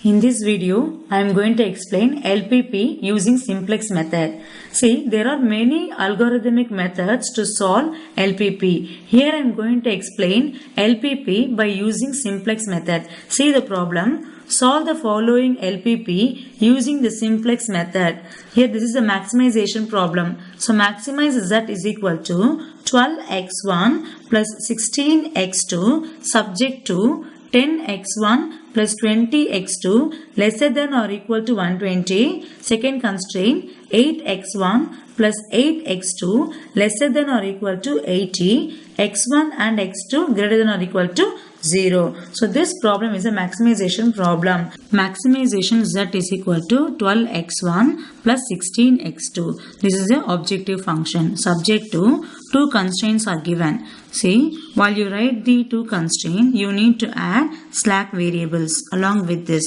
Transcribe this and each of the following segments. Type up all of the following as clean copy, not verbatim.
In this video, I am going to explain LPP using simplex method. See, there are many algorithmic methods to solve LPP. Here I am going to explain LPP by using simplex method. See the problem. Solve the following LPP using the simplex method. Here this is a maximization problem. So maximize z is equal to 12x1 plus 16x2 subject to 10x1 plus 20x2 lesser than or equal to 120. Second constraint 8x1 plus 8x2 lesser than or equal to 80. x1 and x2 greater than or equal to 0. So this problem is a maximization problem. Maximization z is equal to 12x1 plus 16x2. This is the objective function. Subject to two constraints are given. See, while you write the two constraints, you need to add slack variables along with this.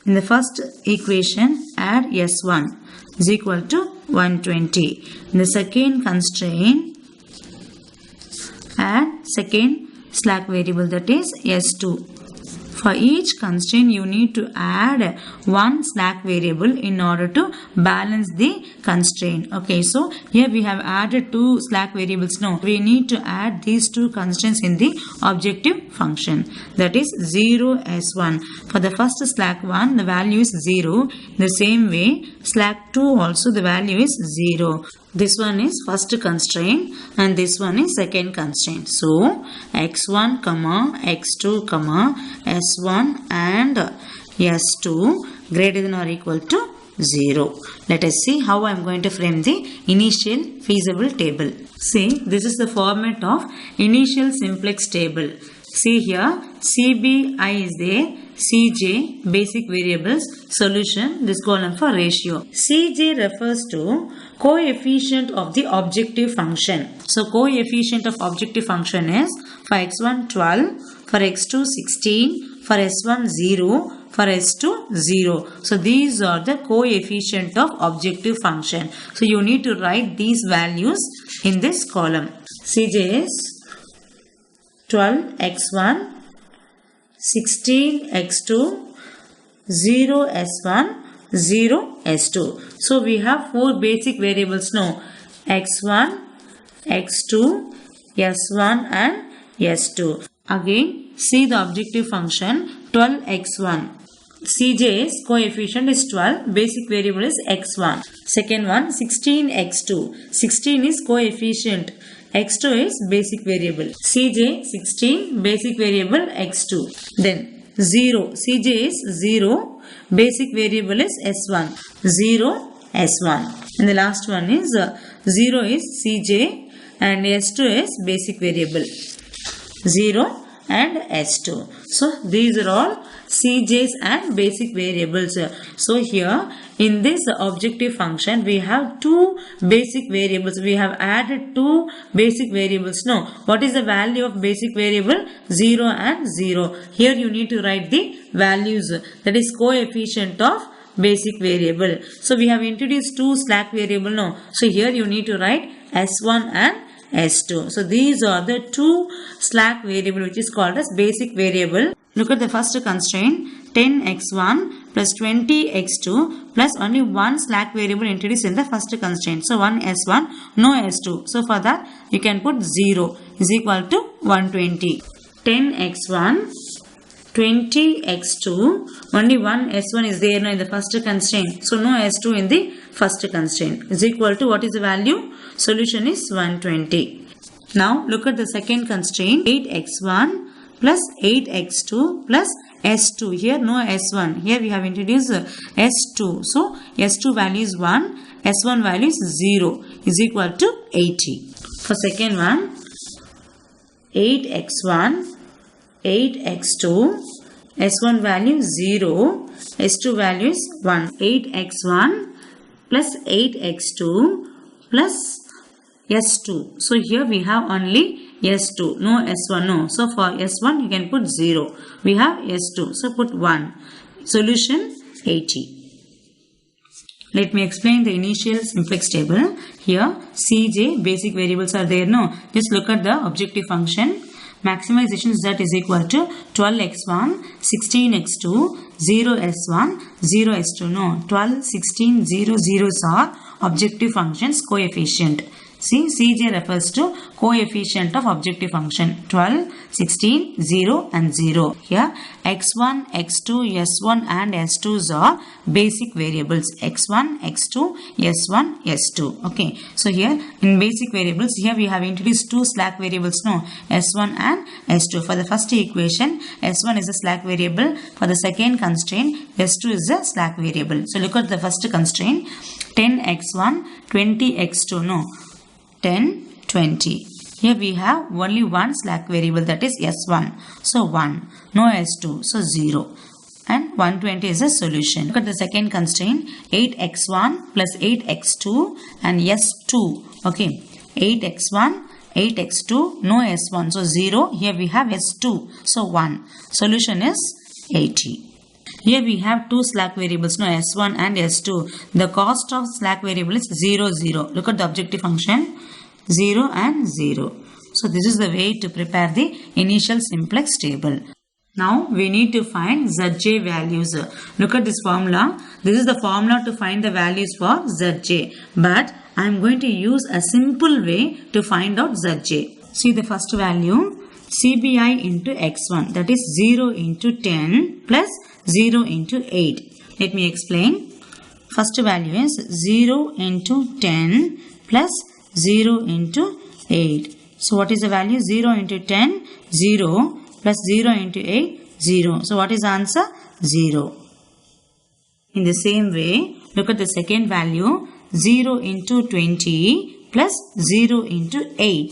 In the first equation, add s1 is equal to 120. In the second constraint, add second slack variable, that is s2. For each constraint, you need to add one slack variable in order to balance the constraint. Okay, so here we have added two slack variables. Now we need to add these two constraints in the objective function, that is 0 s1. For the first slack 1, the value is 0. The same way, slack 2 also the value is 0. This one is first constraint and this one is second constraint. So x1, x2, s1 and s2 greater than or equal to 0. Let us see how I am going to frame the initial feasible table. See, this is the format of initial simplex table. See here, CBI is there, Cj basic variables, solution, this column for ratio. Cj refers to coefficient of the objective function. So coefficient of objective function is for x1 12, for x2 16, for s1 0, for s2 0. So these are the coefficient of objective function. So you need to write these values in this column. Cj is 12x1, 16x2, 0 s1, 0 s2. So we have four basic variables now, x1, x2, s1 and s2. Again, see the objective function 12x1. Cj is coefficient is 12, basic variable is x1. Second one 16x2. 16 is coefficient. x2 is basic variable. Cj 16, basic variable x2. Then 0. Cj is 0, basic variable is s1. 0 s1. And the last one is 0 is Cj and s2 is basic variable. 0 and s2. So these are all Cj's and basic variables. So here in this objective function we have two basic variables. We have added two basic variables. Now what is the value of basic variable? 0 and 0. Here you need to write the values, that is coefficient of basic variable. So we have introduced two slack variable now. So here you need to write s1 and s2. So these are the two slack variable which is called as basic variable. Look at the first constraint, 10x1 plus 20x2 plus only one slack variable introduced in the first constraint. So 1 s1, no s2. So for that you can put 0 is equal to 120. 10x1, 20x2, only one s1 is there now in the first constraint. So no s2 in the first constraint is equal to what is the value? Solution is 120. Now look at the second constraint, 8x1 plus 8x2 plus s2. Here no s1. Here we have introduced s2. So s2 value is 1, s1 value is 0 is equal to 80. For second one, 8x1, 8x2, s1 value 0, s2 value is 1. 8x1 plus 8x2 plus s2. So here we have only s2, no s1, no. So for s1 you can put 0. We have s2, so put 1. Solution 80. Let me explain the initial simplex table. Here Cj basic variables are there, no. Just look at the objective function. maximization z is equal to 12x1, 16x2, 0s1, 0s2. No, 12, 16, 0, 0s are objective functions coefficient. See, Cj refers to coefficient of objective function 12, 16, 0 and 0. Here x1, x2, s1 and s2s are basic variables x1, x2, s1, s2. Okay. So here in basic variables, here we have introduced two slack variables, no, s1 and s2. For the first equation, s1 is a slack variable. For the second constraint, s2 is a slack variable. So look at the first constraint, 10x1, 20x2, no, 10, 20. Here we have only one slack variable, that is s1. So 1. No s2. So 0. And 120 is a solution. Look at the second constraint. 8x1 plus 8x2 and s2. Okay. 8x1, 8x2. No s1. So 0. Here we have s2. So 1. Solution is 80. Here we have two slack variables, no, s1 and s2. The cost of slack variable is 0, 0. Look at the objective function, 0 and 0. So this is the way to prepare the initial simplex table. Now we need to find Zj values. Look at this formula. This is the formula to find the values for Zj. But I am going to use a simple way to find out Zj. See the first value, CBI into x1, that is 0 into 10 plus 0 into 8. Let me explain. First value is 0 into 10 plus 0 into 8. So what is the value? 0 into 10, 0 plus 0 into 8, 0. So what is the answer? 0. In the same way, look at the second value, 0 into 20 plus 0 into 8.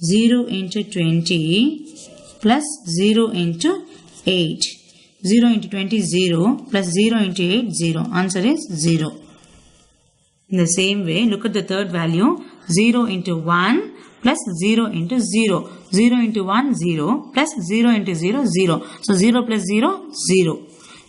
0 into 20 plus 0 into 8. 0 into 20 is 0 plus 0 into 8 0. Answer is 0. In the same way, look at the third value, 0 into 1 plus 0 into 0. 0 into 1 0 plus 0 into 0 0. So 0 plus 0 0.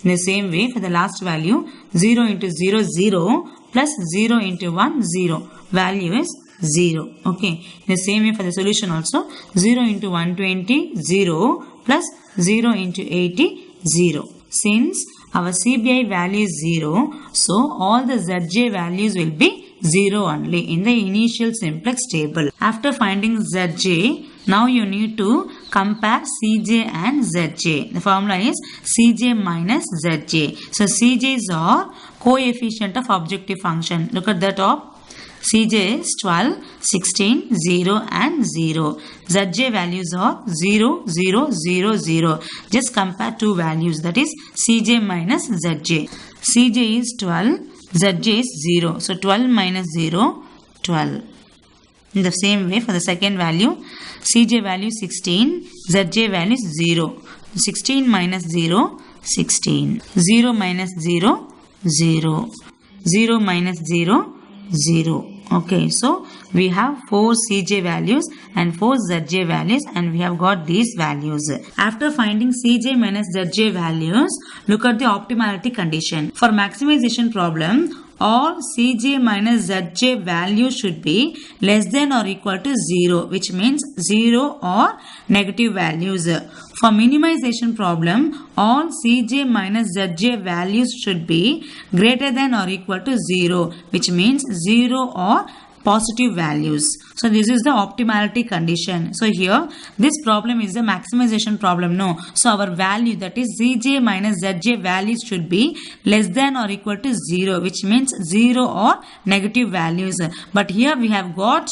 In the same way, for the last value, 0 into 0 0 plus 0 into 1 0. Value is 0. Okay. In the same way, for the solution also, 0 into 120 0 plus 0 into 80 0. Since our CBI value is 0, so all the Zj values will be 0 only in the initial simplex table. After finding Zj, now you need to compare Cj and Zj. The formula is Cj minus Zj. So Cj's are coefficient of objective function. Look at the top. Cj is 12, 16, 0 and 0. Zj values are 0, 0, 0, 0. Just compare two values, that is Cj minus Zj. Cj is 12, Zj is 0. So 12 minus 0, 12. In the same way, for the second value, Cj value 16, Zj value is 0. 16 minus 0, 16. 0 minus 0, 0. 0 minus 0, 0. Okay, so we have 4 Cj values and 4 Zj values, and we have got these values. After finding Cj minus Zj values, look at the optimality condition. For maximization problem, all Cj minus Zj values should be less than or equal to 0, which means 0 or negative values. For minimization problem, all Cj minus Zj values should be greater than or equal to 0, which means 0 or positive values. So this is the optimality condition. So here this problem is the maximization problem. No. So our value, that is Cj minus Zj values, should be less than or equal to 0, which means 0 or negative values. But here we have got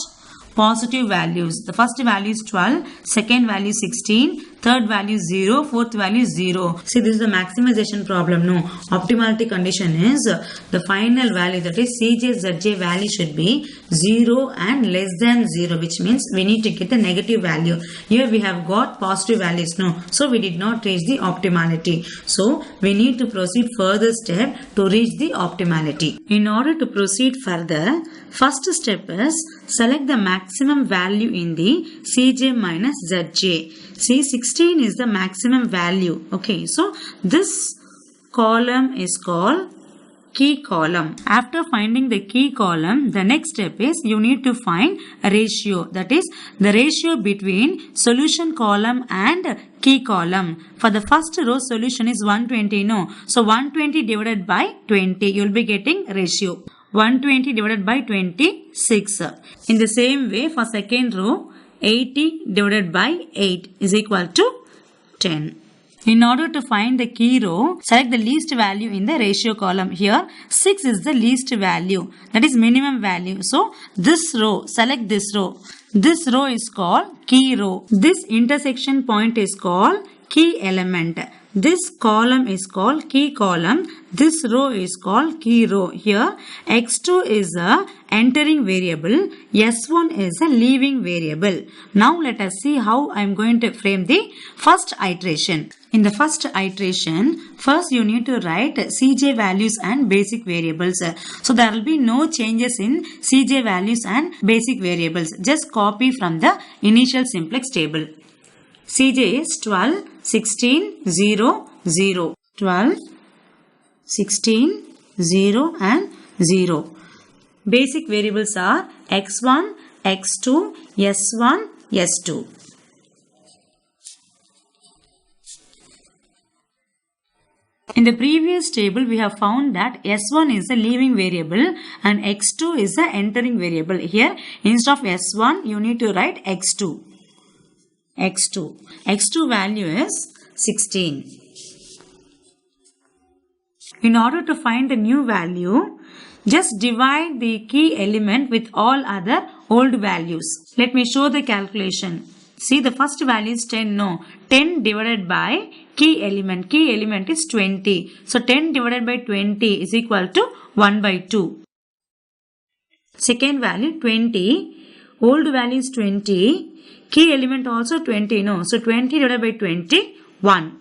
positive values. The first value is 12, second value is 16, third value is 0, fourth value is 0. See, this is the maximization problem. No, optimality condition is the final value, that is Cj Zj value, should be 0 and less than 0, which means we need to get the negative value. Here we have got positive values. No, so we did not reach the optimality. So we need to proceed further step to reach the optimality. In order to proceed further, first step is select the maximum value in the Cj minus Zj. See, 16 is the maximum value. Okay, so this column is called key column. After finding the key column, the next step is you need to find a ratio. That is the ratio between solution column and key column. For the first row, solution is 120. No. So 120 divided by 20. You will be getting ratio. 120 divided by 26. In the same way, for second row, 80 divided by 8 is equal to 10. In order to find the key row, select the least value in the ratio column. Here, 6 is the least value. That is minimum value. So, this row, select this row. This row is called key row. This intersection point is called key element. This column is called key column. This row is called key row. Here, x2 is a entering variable. S1 is a leaving variable. Now, let us see how I am going to frame the first iteration. In the first iteration, first you need to write Cj values and basic variables. So, there will be no changes in Cj values and basic variables. Just copy from the initial simplex table. Cj is 12, 16, 0, 0. 12, 16, 0 and 0. Basic variables are x1, x2, s1, s2. In the previous table, we have found that S1 is a leaving variable and X2 is the entering variable. Here, instead of S1, you need to write X2. X2 value is 16. In order to find the new value, just divide the key element with all other old values. Let me show the calculation. See, the first value is 10. No, 10 divided by key element. Key element is 20. So, 10 divided by 20 is equal to 1 by 2. Second value 20. Old value is 20. Key element also 20. No. So, 20 divided by 20, 1.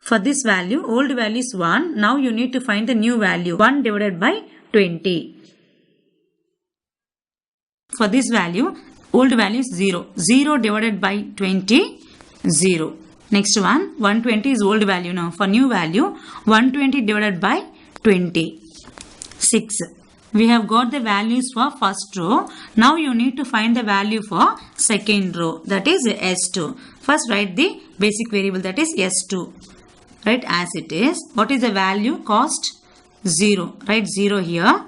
For this value, old value is 1. Now, you need to find the new value. 1 divided by 20. For this value, old value is 0. 0 divided by 20, 0. Next one, 120 is old value now. For new value, 120 divided by 20, 6. We have got the values for first row. Now you need to find the value for second row. That is S2. First write the basic variable, that is S2. Write as it is. What is the value? Cost 0. Write 0 here.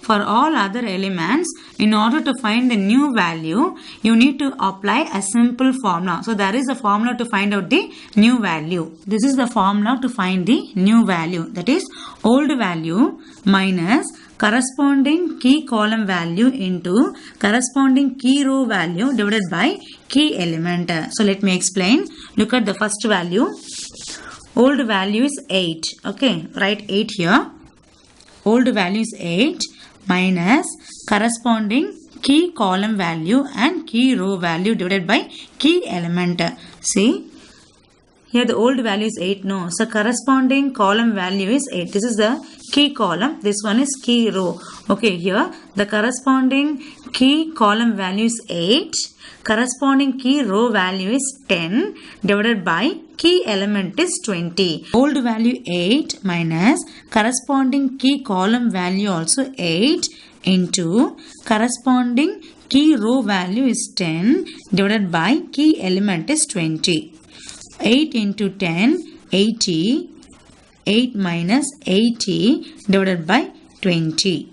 For all other elements, in order to find the new value, you need to apply a simple formula. So, there is a formula to find out the new value. This is the formula to find the new value. That is, old value minus corresponding key column value into corresponding key row value divided by key element. So, let me explain. Look at the first value. Old value is 8. Okay, write 8 here. Old value is 8. Minus corresponding key column value and key row value divided by key element. See, here the old value is 8. No, so corresponding column value is 8. This is the key column. This one is key row. Okay, here the corresponding key column value is 8. Corresponding key row value is 10 divided by key element is 20. Old value 8 minus corresponding key column value also 8 into corresponding key row value is 10 divided by key element is 20. 8 into 10, 80. 8 minus 80 divided by 20.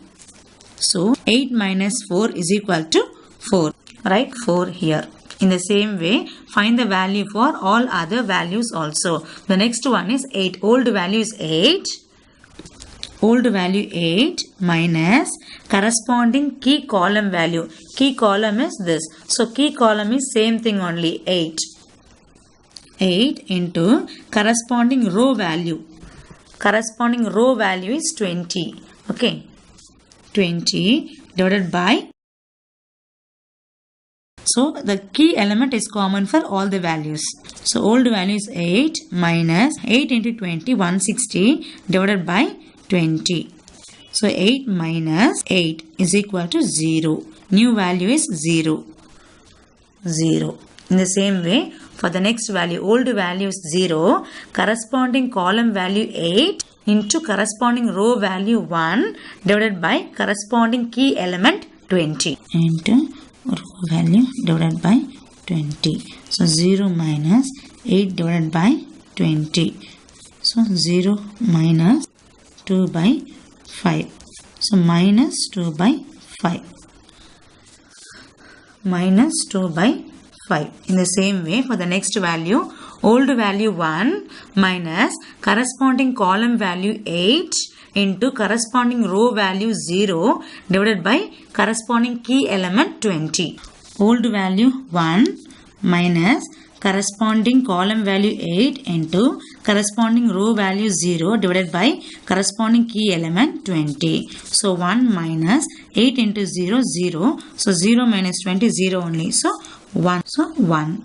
So, 8 minus 4 is equal to 4. Write 4 here. In the same way, find the value for all other values also. The next one is 8. Old value is 8. Old value 8 minus corresponding key column value. Key column is this. So, key column is same thing only, 8. 8 into corresponding row value. Corresponding row value is 20. Okay. 20 divided by. So, the key element is common for all the values. So, old value is 8 minus 8 into 20, 160 divided by 20. So, 8 minus 8 is equal to 0. New value is 0. 0. In the same way, for the next value, old value is 0. Corresponding column value 8. into corresponding row value 1 divided by corresponding key element 20 into row value divided by 20. So 0 minus 8 divided by 20. So 0 minus 2 by 5. So minus 2 by 5. Minus 2 by 5. In the same way, for the next value, old value 1 minus corresponding column value 8 into corresponding row value 0 divided by corresponding key element 20. Old value 1 minus corresponding column value 8 into corresponding row value 0 divided by corresponding key element 20. So 1 minus 8 into 0, 0. So 0 minus 20, 0 only. So 1. So 1.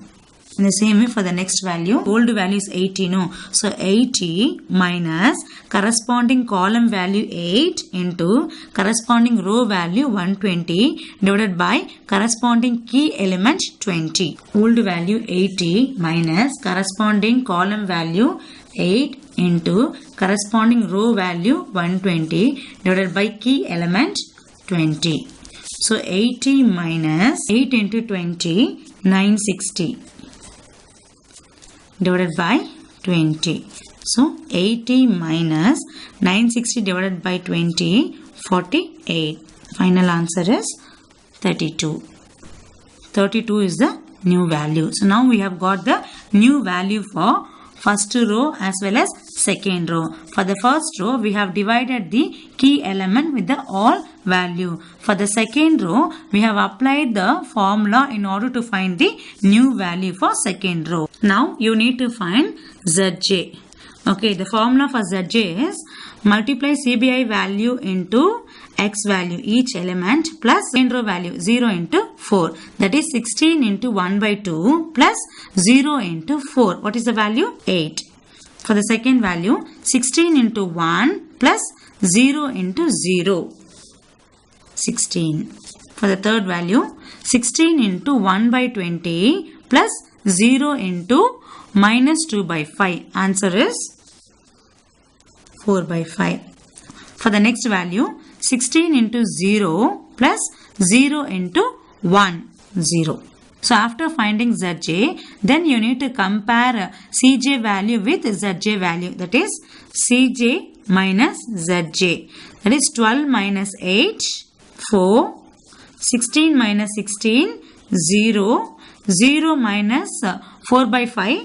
In the same way for the next value, old value is 80. No. So 80 minus corresponding column value 8 into corresponding row value 120 divided by corresponding key element 20. Old value 80 minus corresponding column value 8 into corresponding row value 120 divided by key element 20. So 80 minus 8 into 20, 960. Divided by 20. So 80 minus 960 divided by 20, 48. Final answer is 32. 32 is the new value. So now we have got the new value for first row as well as second row. For the first row, we have divided the key element with the all value. For the second row, we have applied the formula in order to find the new value for second row. Now you need to find Zj. Okay, the formula for Zj is multiply CBI value into X value, each element, plus second row value 0 into 4. That is 16 into 1 by 2 plus 0 into 4. What is the value? 8. For the second value, 16 into 1 plus 0 into 0. 16. For the third value, 16 into 1 by 20 plus 0 into minus 2 by 5. Answer is 4 by 5. For the next value, 16 into 0 plus 0 into 1, 0. So after finding Zj, then you need to compare Cj value with Zj value. That is Cj minus Zj. That is 12 minus 8, 4. 16 minus 16, 0. 0 minus 4 by 5,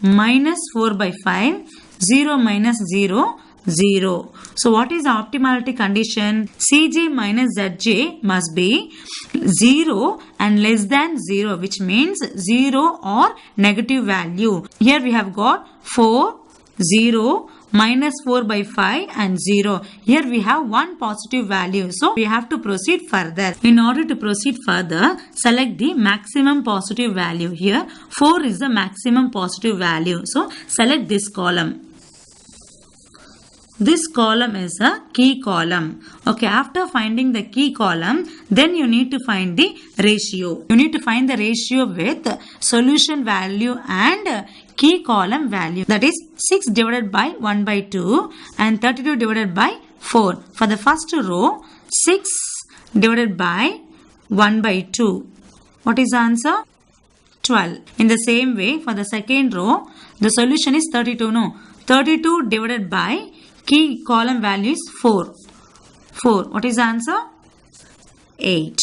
minus 4 by 5. 0 minus 0, 0. So what is the optimality condition? Cj minus Zj must be 0 and less than 0, which means 0 or negative value. Here we have got 4, 0, minus 4 by 5 and 0. Here we have one positive value. So we have to proceed further. In order to proceed further, select the maximum positive value. Here 4 is the maximum positive value. So select this column. This column is a key column. Okay, after finding the key column, then you need to find the ratio. You need to find the ratio with solution value and key column value. That is 6 divided by 1 by 2 and 32 divided by 4. For the first row, 6 divided by 1 by 2. What is the answer? 12. In the same way, for the second row, the solution is 32. No, 32 divided by key column value is 4. 4. What is the answer? 8.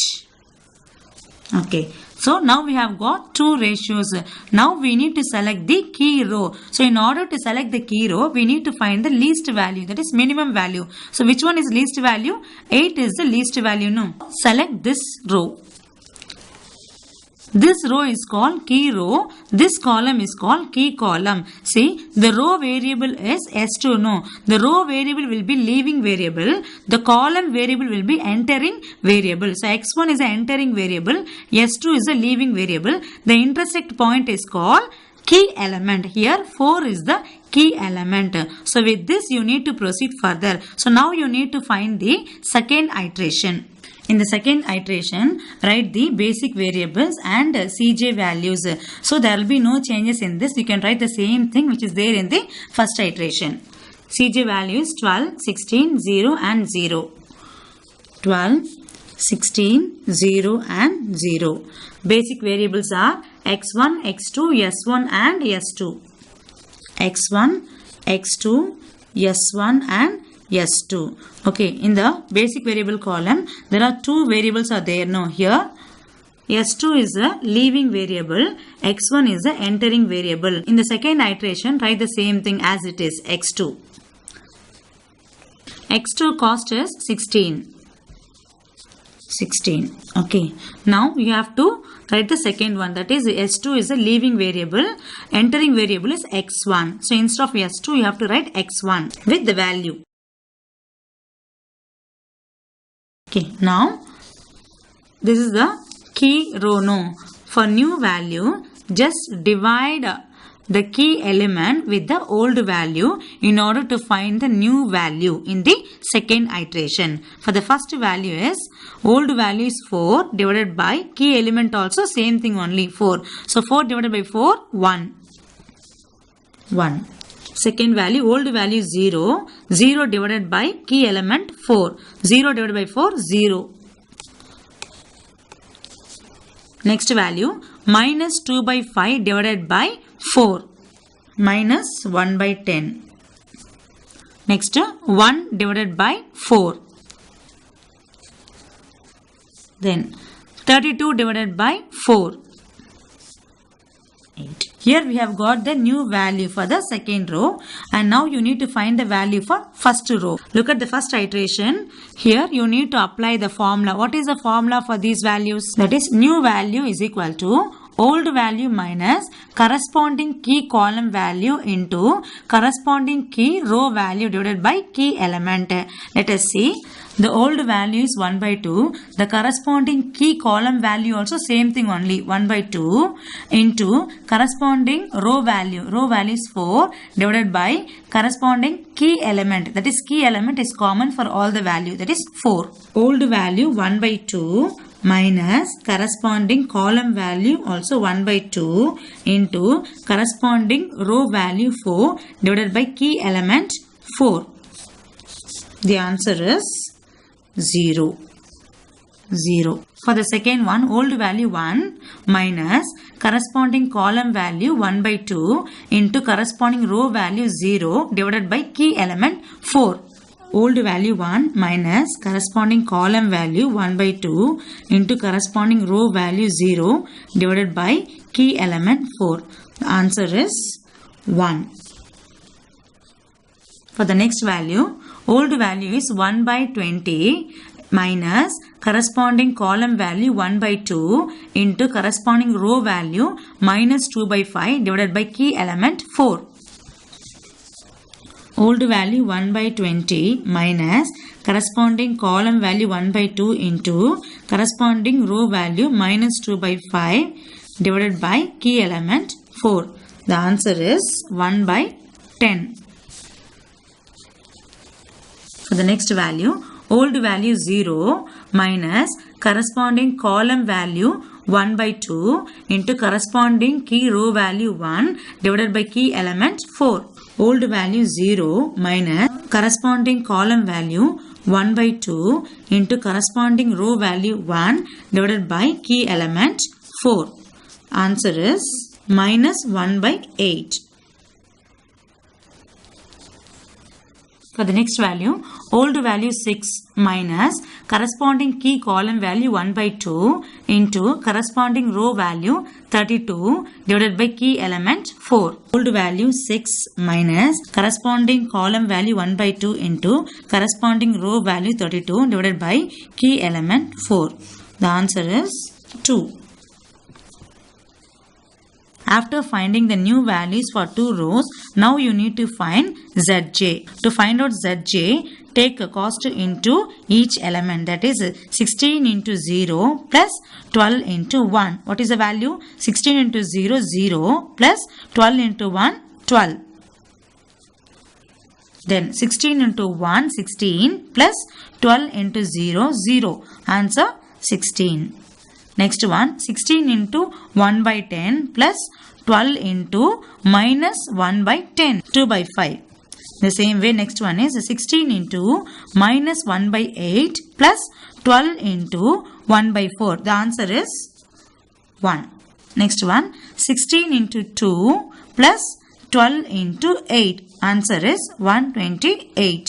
Okay. So now we have got two ratios. Now we need to select the key row. So in order to select the key row, we need to find the least value. That is minimum value. So which one is least value? 8 is the least value. No. Select this row. This row is called key row. This column is called key column. See, the row variable is S2. No, the row variable will be leaving variable. The column variable will be entering variable. So, X1 is an entering variable. S2 is a leaving variable. The intersect point is called key element. Here, 4 is the key element. So, with this, you need to proceed further. So, now you need to find the second iteration. In the second iteration, write the basic variables and Cj values. So there will be no changes in this. You can write the same thing which is there in the first iteration. Cj value is 12, 16, 0 and 0. 12, 16, 0 and 0. Basic variables are x1, x2, s1 and s2. x1, x2, s1 and s2. Okay, in the basic variable column, there are two variables are there now here. S2 is a leaving variable, x1 is a entering variable. In the second iteration, write the same thing as it is, x2. x2 cost is 16. 16. Okay. Now you have to write the second one, that is S2 is a leaving variable, entering variable is x1. So instead of S2 you have to write x1 with the value. Okay. Now this is the key row. No. For new value, just divide the key element with the old value in order to find the new value in the second iteration. For the first value is, old value is 4 divided by key element also same thing only 4. So 4 divided by 4, 1. 1. Second value, old value 0. 0 divided by key element 4. 0 divided by 4, 0. Next value, minus 2 by 5 divided by 4. Minus 1 by 10. Next, 1 divided by 4. Then 32 divided by 4. 8. Here we have got the new value for the second row, and now you need to find the value for first row. Look at the first iteration. Here you need to apply the formula. What is the formula for these values? That is, new value is equal to old value minus corresponding key column value into corresponding key row value divided by key element. Let us see. The old value is 1 by 2. The corresponding key column value also same thing only, 1 by 2 into corresponding row value. Row value is 4 divided by corresponding key element. That is, key element is common for all the value. That is 4. Old value 1 by 2 minus corresponding column value also 1 by 2 into corresponding row value 4 divided by key element 4. The answer is 0. 0. For the second one, old value 1 minus corresponding column value 1 by 2 into corresponding row value 0 divided by key element 4. Old value 1 minus corresponding column value 1 by 2 into corresponding row value 0 divided by key element 4. The answer is 1. For the next value, old value is 1 by 20 minus corresponding column value 1 by 2 into corresponding row value minus 2 by 5 divided by key element 4. Old value 1 by 20 minus corresponding column value 1 by 2 into corresponding row value minus 2 by 5 divided by key element 4. The answer is 1 by 10. For the next value, old value 0 minus corresponding column value 1 by 2 into corresponding key row value 1 divided by key element 4. Old value 0 minus corresponding column value 1 by 2 into corresponding row value 1 divided by key element 4. Answer is minus 1 by 8. For the next value, old value 6 minus corresponding key column value 1 by 2 into corresponding row value 32 divided by key element 4. Old value 6 minus corresponding column value 1 by 2 into corresponding row value 32 divided by key element 4. The answer is 2. After finding the new values for two rows, now you need to find Zj. To find out Zj, take a cost into each element. That is 16 into 0 plus 12 into 1. What is the value? 16 into 0, 0 plus 12 into 1, 12. Then 16 into 1, 16 plus 12 into 0, 0. Answer 16. Next one, 16 into 1 by 10 plus 12 into minus 1 by 10, 2 by 5. The same way next one is 16 into minus 1 by 8 plus 12 into 1 by 4. The answer is 1. Next one 16 into 2 plus 12 into 8. Answer is 128.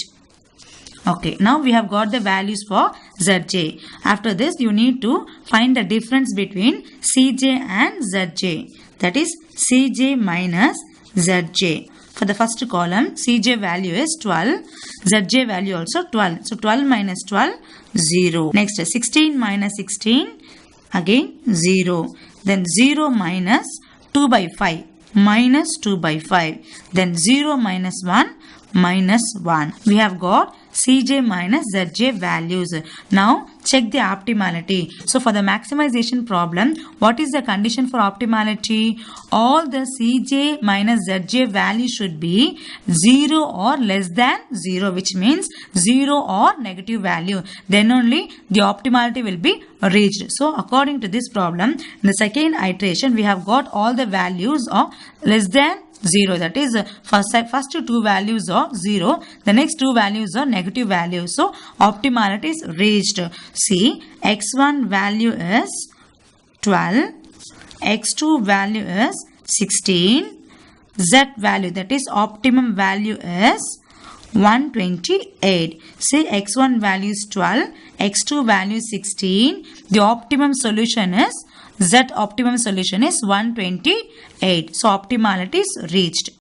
Okay, now we have got the values for Zj. After this, you need to find the difference between Cj and Zj. That is Cj minus Zj. For the first column, Cj value is 12. Zj value also 12. So 12 minus 12, 0. Next, 16 minus 16, again 0. Then 0 minus 2 by 5. Minus 2 by 5. Then 0 minus 1, minus 1. We have got Cj minus Zj values. Now check the optimality. So for the maximization problem, what is the condition for optimality? All the Cj minus Zj value should be 0 or less than 0, which means 0 or negative value. Then only the optimality will be reached. So according to this problem, in the second iteration, we have got all the values of less than 0. That is first two values are 0. The next two values are negative values. So optimality is reached. See, x1 value is 12. x2 value is 16. Z value, that is optimum value, is 128. Say x1 value is 12. x2 value is 16. The optimum solution is Z optimum solution is 128. So optimality is reached.